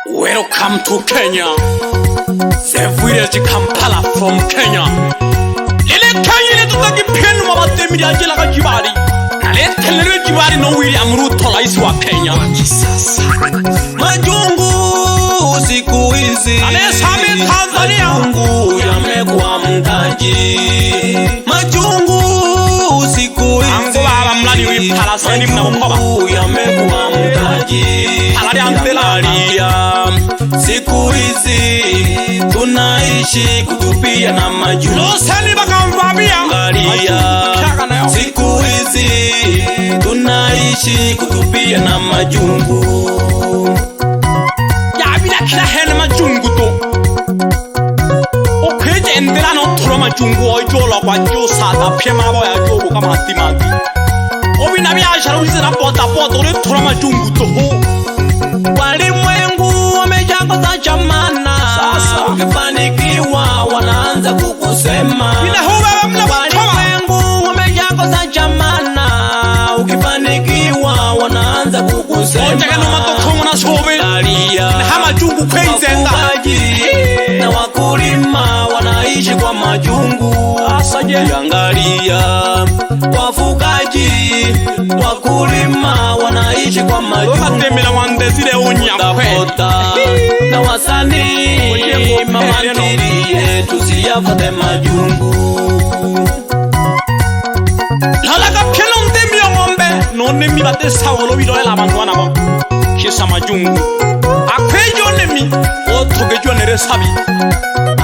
Welcome to Kenya. The village Kampala from Kenya. Lele Kenya le tutaki penu mabate miriaje la kajibari. Nale kelele jibari no William Ruto rais wa Kenya. Majungu siku hizi. Ale same Tanzania. Majungu yamekuwa mtaji. Majungu siku hizi. Ango baba mlani wipala sani mnakoba. Yamekuwa mtaji. Alali antelalia. Siku hizi tunaishi kutupia na majungu. Losani bakamvamia. Siku hizi tunaishi kutupia na majungu. Ya bila kila hena majungu to. Okweje endela no toro majungu ojolo kwa josa da pema bo ya jobo kama timati. Obi na bia sharuzi na pota ore toro majungu to ho. Walimwengu wamejakoza chamana. Sasa ukifanikiwa wanaanza kukusema. Bila huwa mna walimwengu wamejakoza chamana. Ukifanikiwa wanaanza kukusema. Otaka no matokongo na sobe. Na hama jungu kwenzenga. Na wakulima wanaishi kwa majungu. Asaje Angalia wafugaji, wakulima wanaishi kwa majungu. Watemela wandezile unyakwe. Na wasanii mamantiri tusiyafate majungu. Lalaka pelo ndemi ya ngombe. None mi bate sawolo bidole la bantu wana bo. Kisa majungu. Akwejo nemi. Otogejo nere sabi.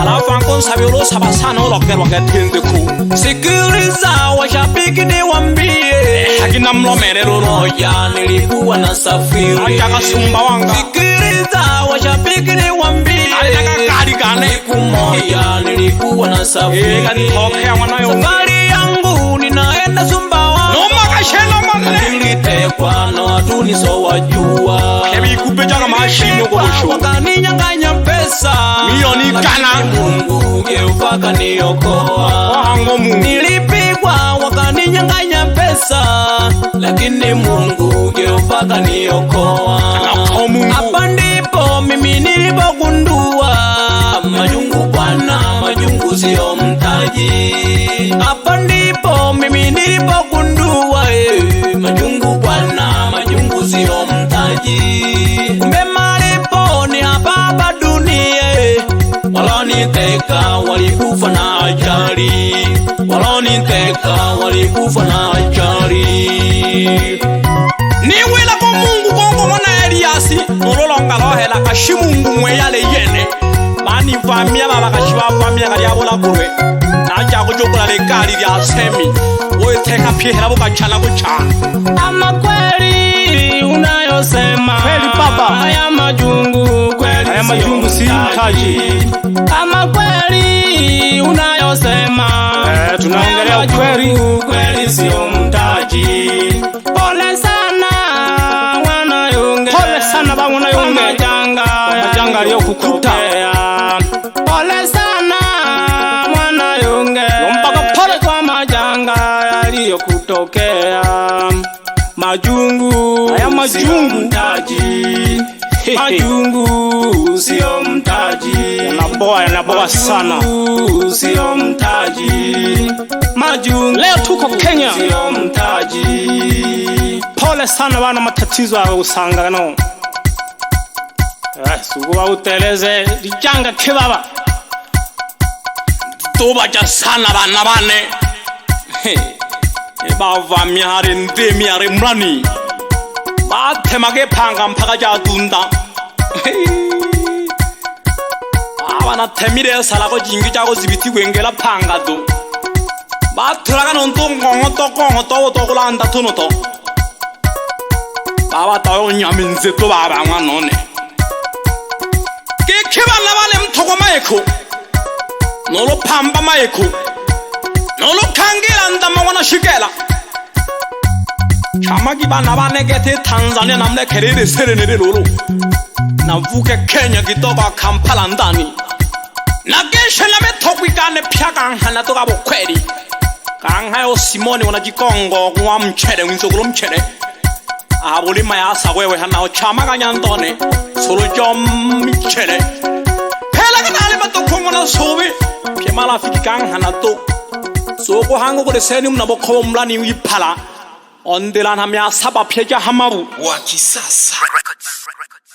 Alafu ankon sabi ulo sabasana ulo kero gatende ku. Sikiliza washabiki niwaambie. Hakina mlomere lolo. Ya nilikuwa na safiri. Ajaka sumba wanga. Sikiliza washabiki niwaambie. Ajaka kari gane. Siku moja nilikuwa na safiri. Gani toke wanayo. Safari yangu ninaenda Sumbawanga. Noma kashelo manne. Nilitekwa na watu nisowajua. Kebi kupejaga mashini ukogosho. Wakaninyang'anya pesa. Milioni kana. Mungu geuka kaniokoa. Wahango Mungu. Nilipigwa wakaninyang'anya pesa. Lakini Mungu geuka kaniokoa. Kanako Mungu. Hapa ndipo mimi nilipogundua. Majungu bwana, majungu sio mtaji. Hapa ndipo mimi nilipogundua. Majungu bwana, majungu sio mtaji. Kumbe malipo ni hapa dunia. Waloniteka walikufa na ajali. Waloniteka walikufa na ajali. Niwela ko Mungu kongo mona Eliasi. Nololonga lohela kashimungu mweyale yene. Bani vamia baba kashiba vamia kali abola kurwe. Naja kujokola lekali lya semi. Oye teka pihela boka chala kucha. Ama kweli unayosema. Kweli baba. Haya majungu kweli. Haya majungu si mtaji. Ama kweli unayosema. Tunaongelea ukweli. Kweli sio mtaji. Pole sana wanayunge. Pole sana ba wanayunge. Majanga aliyokukuta. Pole sana wanayunge. Mpaka pole kwa majanga yaliyokutokea. Majungu. Haya majungu. Sio mtaji. Majungu sio mtaji. Yanaboa sana. Majungu sio mtaji. Majungu Leo tuko Kenya. Sio mtaji. Pole sana wana matatizo ya usangano. Suguwa uteleze lijanga kibaba. Tubaja sana bana bane. Eba vamia hari ndemi hari mrani. Batemage panga mpaka jadunda. Abana temire salako jingi jago zibiti gwengela panga do. Baturaga nontongo to kulanda tunoto. Baba tayo nyaminze to baba nganone. Kekebana bale mtoko maeko. Nolo pamba maeko. Nolo kangela ndama wana shigela. Chamagi bana bane gete Tanzania namle kerere serenere lolo. Navuke Kenya kitoka Kampala ndani. Na keshe na metokwi kane piaka hana toka bokweli. Kanga yo Simoni wanajikongo kwa mchere winzogolo mchere. Abulima ya sawewe hanao chama kanyantone solo jom michele pela kanale mato kongo na sobe pemala fiki kang hanato soko hango ko senium na bokho mlani iphala ondelan hamya saba pheja hamabu wa kisasa.